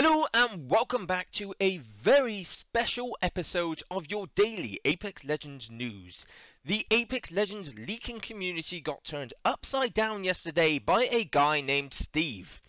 Hello and welcome back to a very special episode of your daily Apex Legends news. The Apex Legends leaking community got turned upside down yesterday by a guy named Steve.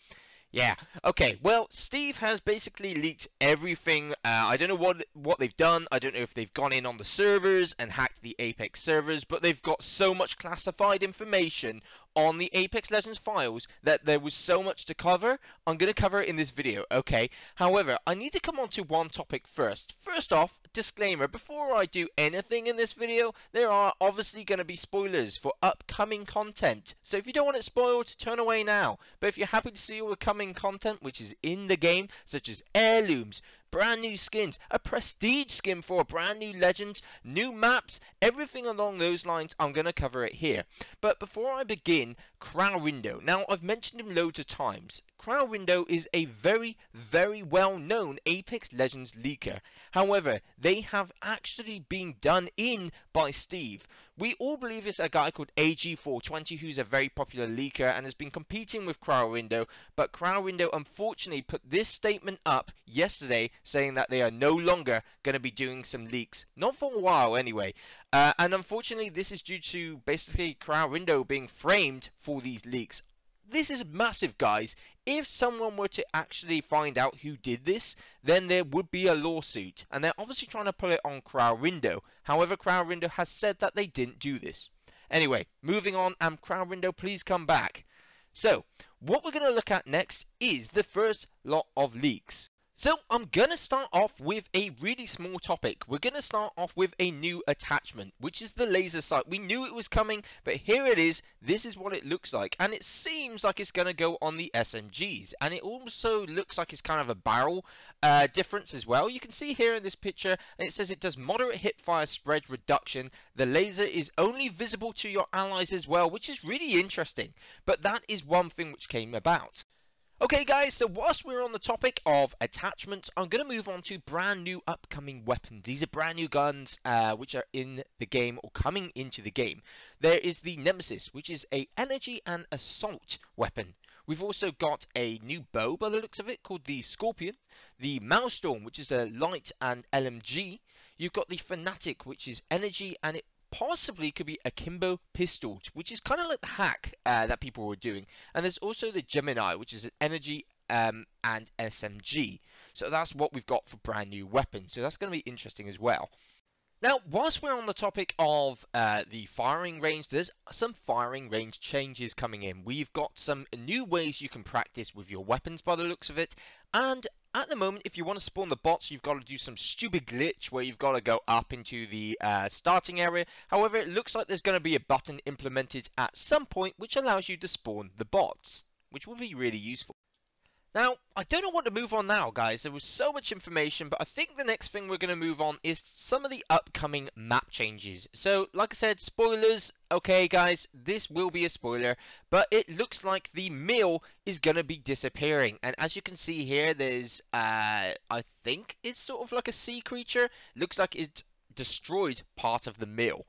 Yeah, okay, well, Steve has basically leaked everything. I don't know what they've done. I don't know if they've gone in on the servers and hacked the Apex servers, but they've got so much classified information on the Apex Legends files that there was so much to cover. I'm going to cover it in this video, okay? However, I need to come on to one topic first. First off, disclaimer, before I do anything in this video, there are obviously going to be spoilers for upcoming content. So if you don't want it spoiled, turn away now. But if you're happy to see all the coming content which is in the game, such as heirlooms, brand new skins, a prestige skin for a brand new legend, new maps, everything along those lines, I'm going to cover it here. But before I begin, Crowrindo. Now, I've mentioned him loads of times. Crowrindo is a very, very well-known Apex Legends leaker. However, they have actually been done in by Steve. We all believe it's a guy called AG420 who's a very popular leaker and has been competing with Crowrindo, but Crowrindo unfortunately put this statement up yesterday saying that they are no longer going to be doing some leaks. Not for a while anyway. And unfortunately this is due to basically Crowrindo being framed for these leaks. This is massive, guys. If someone were to actually find out who did this, then there would be a lawsuit. And they're obviously trying to put it on Crowrindo. However, Crowrindo has said that they didn't do this. Anyway, moving on, and Crowrindo, please come back. So, what we're going to look at next is the first lot of leaks. So I'm going to start off with a really small topic. We're going to start off with a new attachment, which is the laser sight. We knew it was coming, but here it is. This is what it looks like. And it seems like it's going to go on the SMGs. And it also looks like it's kind of a barrel difference as well. You can see here in this picture, and it says it does moderate hip fire spread reduction. The laser is only visible to your allies as well, which is really interesting. But that is one thing which came about. Okay guys, so whilst we're on the topic of attachments, I'm going to move on to brand new upcoming weapons. These are brand new guns which are in the game or coming into the game. There is the Nemesis, which is a energy and assault weapon. We've also got a new bow by the looks of it called the Scorpion. The Maelstrom, which is a light and LMG. You've got the Fanatic, which is energy and it possibly could be akimbo pistol, which is kind of like the hack that people were doing. And there's also the Gemini, which is an energy and SMG. So that's what we've got for brand new weapons. So that's going to be interesting as well. Now, whilst we're on the topic of the firing range, there's some firing range changes coming in. We've got some new ways you can practice with your weapons by the looks of it. And at the moment, if you want to spawn the bots, you've got to do some stupid glitch where you've got to go up into the starting area. However, it looks like there's going to be a button implemented at some point which allows you to spawn the bots, which will be really useful. Now, I don't know what to move on now, guys. There was so much information, but I think the next thing we're going to move on is some of the upcoming map changes. So, like I said, spoilers. Okay, guys, this will be a spoiler, but it looks like the mill is going to be disappearing. And as you can see here, there's, I think it's sort of like a sea creature. Looks like it's destroyed part of the mill.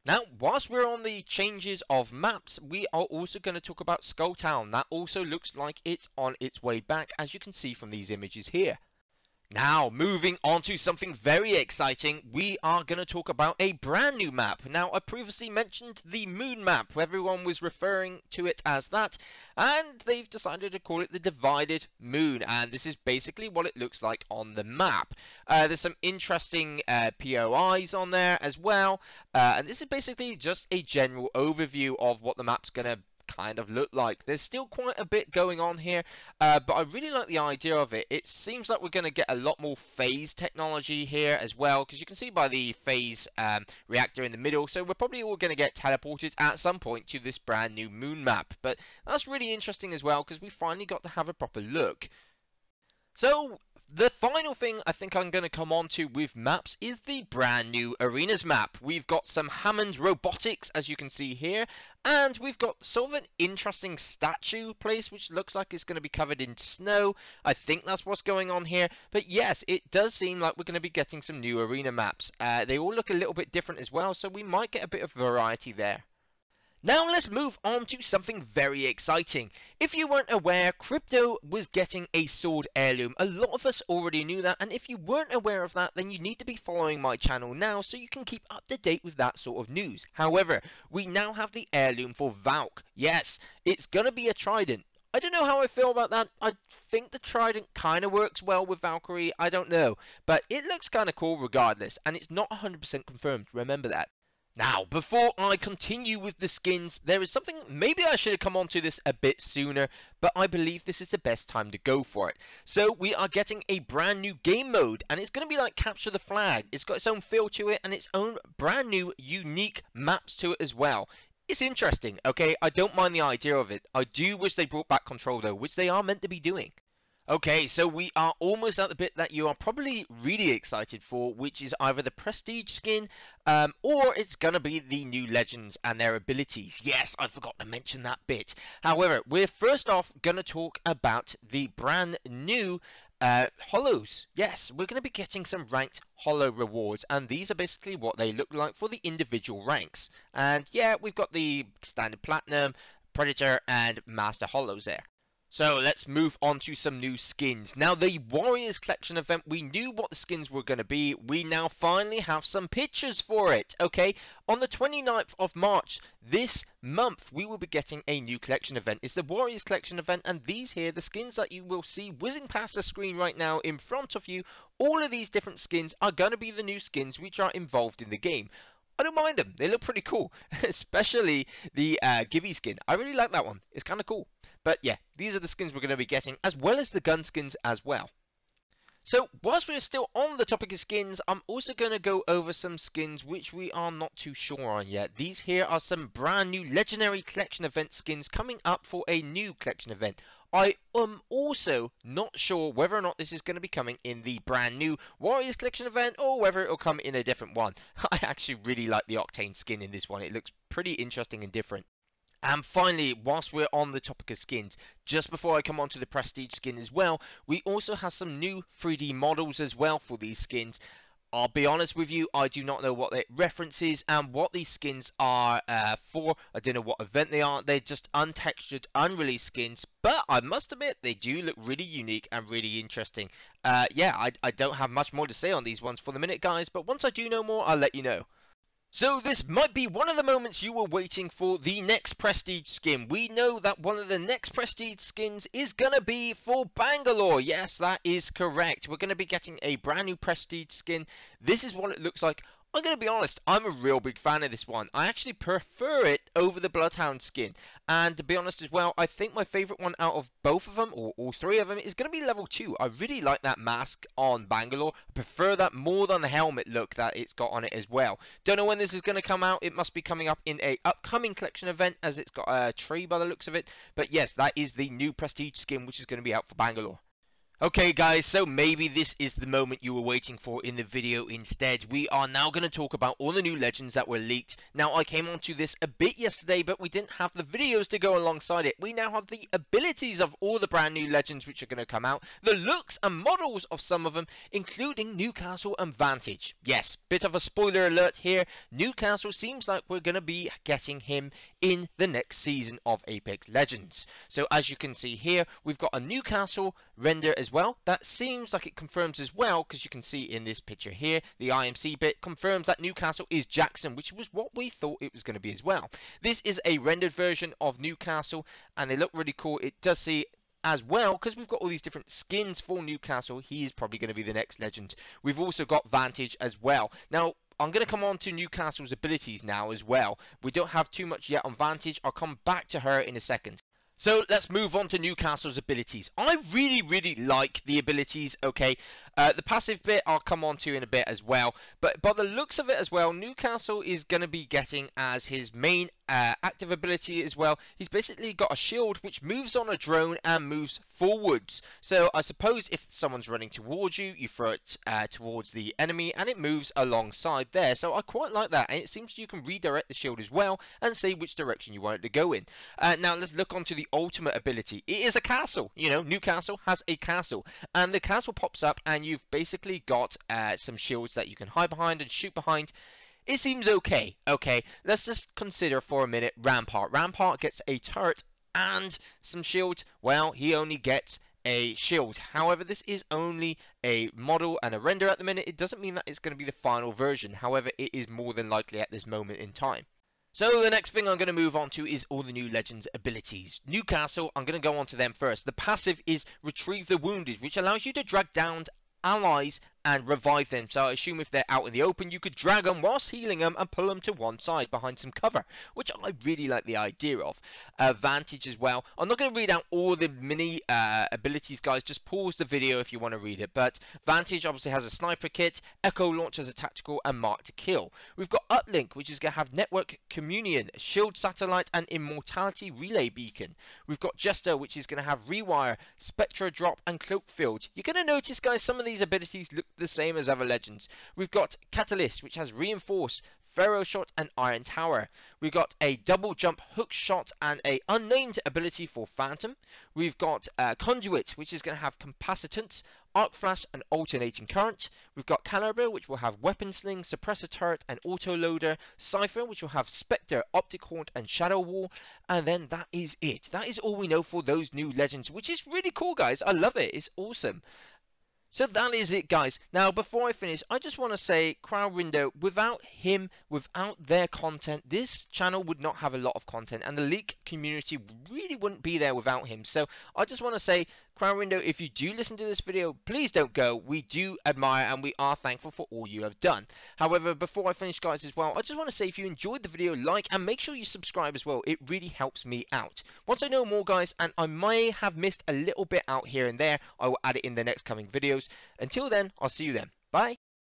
Now, whilst we're on the changes of maps, we are also going to talk about Skull Town. That also looks like it's on its way back, as you can see from these images here. Now, moving on to something very exciting, we are going to talk about a brand new map. Now, I previously mentioned the moon map. Everyone was referring to it as that, and they've decided to call it the Divided Moon. And this is basically what it looks like on the map. There's some interesting POIs on there as well. And this is basically just a general overview of what the map's going to kind of look like. There's still quite a bit going on here, but I really like the idea of it. It seems like we're going to get a lot more phase technology here as well, because you can see by the phase reactor in the middle, so we're probably all going to get teleported at some point to this brand new moon map. But that's really interesting as well, because we finally got to have a proper look. So the final thing I think I'm going to come on to with maps is the brand new arenas map. We've got some Hammond robotics, as you can see here, and we've got sort of an interesting statue place which looks like it's going to be covered in snow. I think that's what's going on here, but yes, it does seem like we're going to be getting some new arena maps. They all look a little bit different as well, so we might get a bit of variety there. Now let's move on to something very exciting. If you weren't aware, Crypto was getting a sword heirloom. A lot of us already knew that, and if you weren't aware of that, then you need to be following my channel now so you can keep up to date with that sort of news. However, we now have the heirloom for Valk. Yes, it's gonna be a trident. I don't know how I feel about that. I think the trident kind of works well with Valkyrie. I don't know, but it looks kind of cool regardless, and it's not 100% confirmed. Remember that. Now, before I continue with the skins, there is something, maybe I should have come onto this a bit sooner, but I believe this is the best time to go for it. So we are getting a brand new game mode, and it's going to be like Capture the Flag. It's got its own feel to it, and its own brand new, unique maps to it as well. It's interesting, okay? I don't mind the idea of it. I do wish they brought back control though, which they are meant to be doing. Okay, so we are almost at the bit that you are probably really excited for, which is either the Prestige skin, or it's going to be the new Legends and their abilities. Yes, I forgot to mention that bit. However, we're first off going to talk about the brand new hollows. Yes, we're going to be getting some ranked hollow rewards, and these are basically what they look like for the individual ranks. And yeah, we've got the standard platinum, predator, and master hollows there. So let's move on to some new skins. Now, the Warriors Collection event, we knew what the skins were going to be. We now finally have some pictures for it, okay? On the 29th of March, this month, we will be getting a new collection event. It's the Warriors Collection event, and these here, the skins that you will see whizzing past the screen right now in front of you, all of these different skins are going to be the new skins which are involved in the game. I don't mind them. They look pretty cool, especially the Gibby skin. I really like that one. It's kind of cool. But yeah, these are the skins we're going to be getting, as well as the gun skins as well. So, whilst we're still on the topic of skins, I'm also going to go over some skins which we are not too sure on yet. These here are some brand new Legendary Collection event skins coming up for a new collection event. I am also not sure whether or not this is going to be coming in the brand new Warriors Collection event, or whether it will come in a different one. I actually really like the Octane skin in this one. It looks pretty interesting and different. And finally, whilst we're on the topic of skins, just before I come on to the Prestige skin as well, we also have some new 3D models as well for these skins. I'll be honest with you, I do not know what it references and what these skins are for. I don't know what event they are. They're just untextured, unreleased skins. But I must admit, they do look really unique and really interesting. Yeah, I don't have much more to say on these ones for the minute, guys. But once I do know more, I'll let you know. So this might be one of the moments you were waiting for, the next Prestige skin. We know that one of the next Prestige skins is going to be for Bangalore. Yes, that is correct. We're going to be getting a brand new Prestige skin. This is what it looks like. I'm going to be honest, I'm a real big fan of this one. I actually prefer it over the Bloodhound skin. And to be honest as well, I think my favourite one out of both of them, or all three of them, is going to be level 2. I really like that mask on Bangalore. I prefer that more than the helmet look that it's got on it as well. Don't know when this is going to come out. It must be coming up in a upcoming collection event, as it's got a tree by the looks of it. But yes, that is the new Prestige skin, which is going to be out for Bangalore. Okay guys, so maybe this is the moment you were waiting for in the video instead. We are now going to talk about all the new legends that were leaked. Now, I came onto this a bit yesterday, but we didn't have the videos to go alongside it. We now have the abilities of all the brand new legends which are going to come out, the looks and models of some of them, including Newcastle and Vantage. Yes, bit of a spoiler alert here. Newcastle seems like we're going to be getting him in the next season of Apex Legends. So as you can see here, we've got a Newcastle render as well. That seems like it confirms as well, because you can see in this picture here, the IMC bit confirms that Newcastle is Jackson, which was what we thought it was going to be as well. This is a rendered version of Newcastle, and they look really cool. It does see as well, because we've got all these different skins for Newcastle. He is probably going to be the next legend. We've also got Vantage as well. Now, I'm going to come on to Newcastle's abilities now as well. We don't have too much yet on Vantage. I'll come back to her in a second. So let's move on to Newcastle's abilities. I really like the abilities, okay? The passive bit I'll come on to in a bit as well. But by the looks of it as well, Newcastle is going to be getting as his main active ability as well. He's basically got a shield which moves on a drone and moves forwards. So I suppose if someone's running towards you, you throw it towards the enemy and it moves alongside there. So I quite like that. And it seems you can redirect the shield as well and say which direction you want it to go in. Now let's look onto the ultimate ability. It is a castle. You know, Newcastle has a castle. And the castle pops up and you've basically got some shields that you can hide behind and shoot behind. it seems okay. Okay, let's just consider for a minute Rampart. Rampart gets a turret and some shield. Well, he only gets a shield. However, this is only a model and a render at the minute. It doesn't mean that it's going to be the final version. However, it is more than likely at this moment in time. So the next thing I'm going to move on to is all the new Legends abilities. Newcastle, I'm going to go on to them first. The passive is Retrieve the Wounded, which allows you to drag down allies and revive them. So I assume if they're out in the open, you could drag them whilst healing them and pull them to one side behind some cover, which I really like the idea of. Vantage as well. I'm not going to read out all the mini abilities, guys. Just pause the video if you want to read it. But Vantage obviously has a sniper kit, Echo Launch as a tactical, and Mark to kill. We've got Uplink, which is going to have Network Communion, Shield Satellite, and Immortality Relay Beacon. We've got Jester, which is going to have Rewire, Spectra Drop, and Cloak Field. You're going to notice, guys, some of these abilities look the same as other Legends. We've got Catalyst, which has Reinforce, Pharaoh Shot, and Iron Tower. We've got a double jump hook shot and a unnamed ability for Phantom. We've got Conduit, which is going to have Capacitance, Arc Flash, and Alternating Current. We've got Caliber, which will have Weapon Sling, Suppressor Turret, and Autoloader. Cypher, which will have Spectre, Optic Haunt, and Shadow Wall. And then that is it. That is all we know for those new Legends, which is really cool, guys. I love it. It's awesome. So that is it, guys. Now, before I finish, I just want to say, Crowd Window, without him, without their content, this channel would not have a lot of content, and the Leak community really wouldn't be there without him. So I just want to say, Crowd Window, if you do listen to this video, please don't go. We do admire and we are thankful for all you have done. However, before I finish, guys, as well, I just want to say, if you enjoyed the video, like and make sure you subscribe as well. It really helps me out. Once I know more, guys, and I may have missed a little bit out here and there, I will add it in the next coming videos. Until then, I'll see you then. Bye.